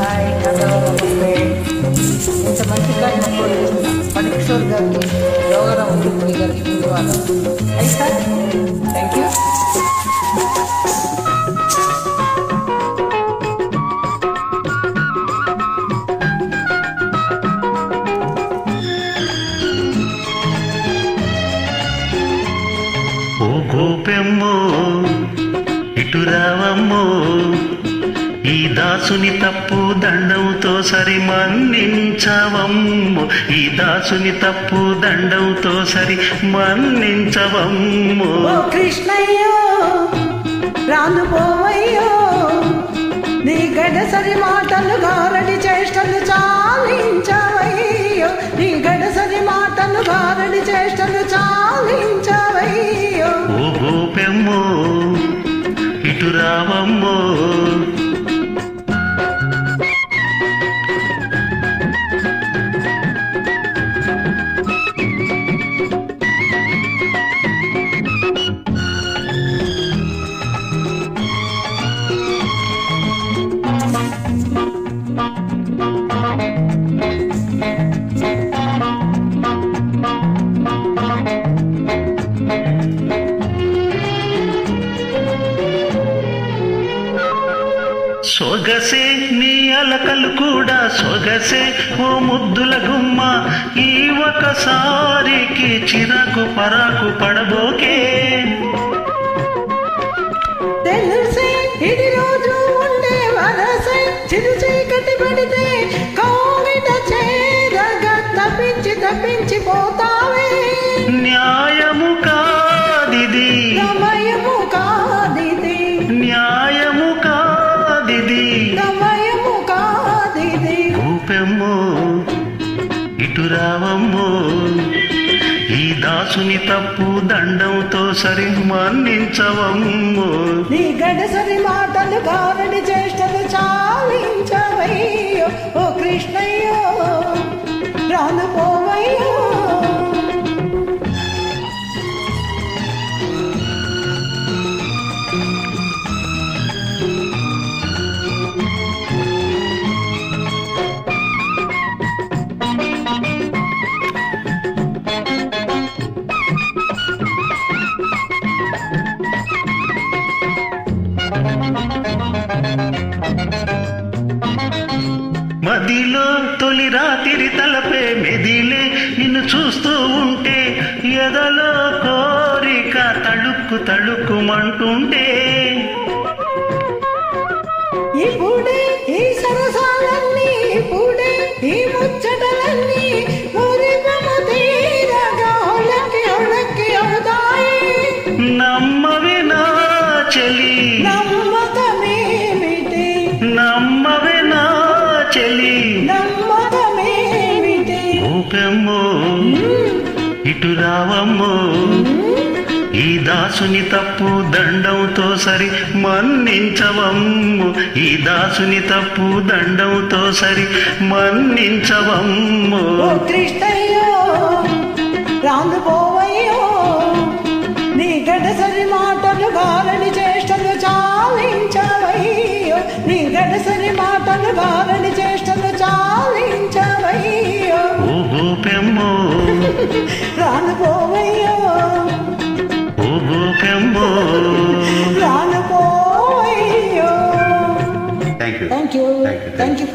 Hi, hello, నమస్తే. ఇంత మంచిగా పరీక్షోర్ గారికి, యోగరావు గురుపూడి గారికి ధన్యవాదాలు. అయితే థ్యాంక్ యూ. ఓ గోపెమ్మో ఇటురావమ్మో, ఈ దాసుని తప్పు దండంతో సరి మన్నించవమ్మో, ఈ దాసుని తప్పు దండంతో సరి మన్నించవమ్మో. ఓ కృష్ణయ్యో రాను పోవయ్యో, నీ గడసరి మాటలు గారడి చేష్టలు చాలించవయ్యో, నీ గడసరి మాటలు గారడి చేష్టలు చాలించవయ్యో. ఓ గోపెమ్మో ఇటురావమ్మో. సొగసే నీ అలకలు కూడా సొగసే ఓ ముద్దుల గుమ్మ, ఈ ఒకసారికి చిరకు పరాకు పడబోకే. తెలిసే ఇది రోజు ఉండే వరసే, చిరు చీకటి పడితే కౌగిట చేరగా తప్పించి తప్పించి పోతావే. న్యాయము కాదిది, సమయము కాదిది, న్యాయము కాదిది. సమయము కాదిది. రూపెమ్మో ఇటురావమ్మో, ఈ దాసుని తప్పు దండంతో సరి మన్నించవమ్మో. నీ గడసరి మాటలు కారడి చేష్టలు చాలించవయ్యో, ఓ కృష్ణయ్యో రాను పోవయ్యో. మదిలో తొలి రాత్రి తలపే మెదిలే నిన్ను చూస్తూ ఉంటే, ఎదలో కోరిక తళుక్కు తళుక్కుమంటుంటే. ఇప్పుడే ఈ సరసాలన్నీ, ఇప్పుడే ఈ ముచ్చటలన్నీ మురిపము తీరగా ఒళ్ళకి ఒళ్ళకి అవుతాయి. నమ్మవే నా చెలి, నమ్మకమేమిటి, నమ్మవే నా చెలి. నమ్మకమేమిటి. రూపెమ్మో ఇటురావమ్మో, ఈ దాసుని తప్పు దండంతో సరి మన్నించవమ్ము, ఈ దాసుని తప్పు దండంతో సరి మన్నించవమ్ము. ఓ కృష్ణయ్యో రాను పోవయ్యో, నీ గడసరి మాటలు గారడి చేష్టలు చాలించవయ్యో, నీ గడసరి మాటలు గారడి చేష్టలు చాలించవయ్యో. ఓ గోపెమ్మో రాను పోవయ్యో, ఓ గోపెమ్మో. రాను పోవయ్యో. Thank you. Thank you. Thank you.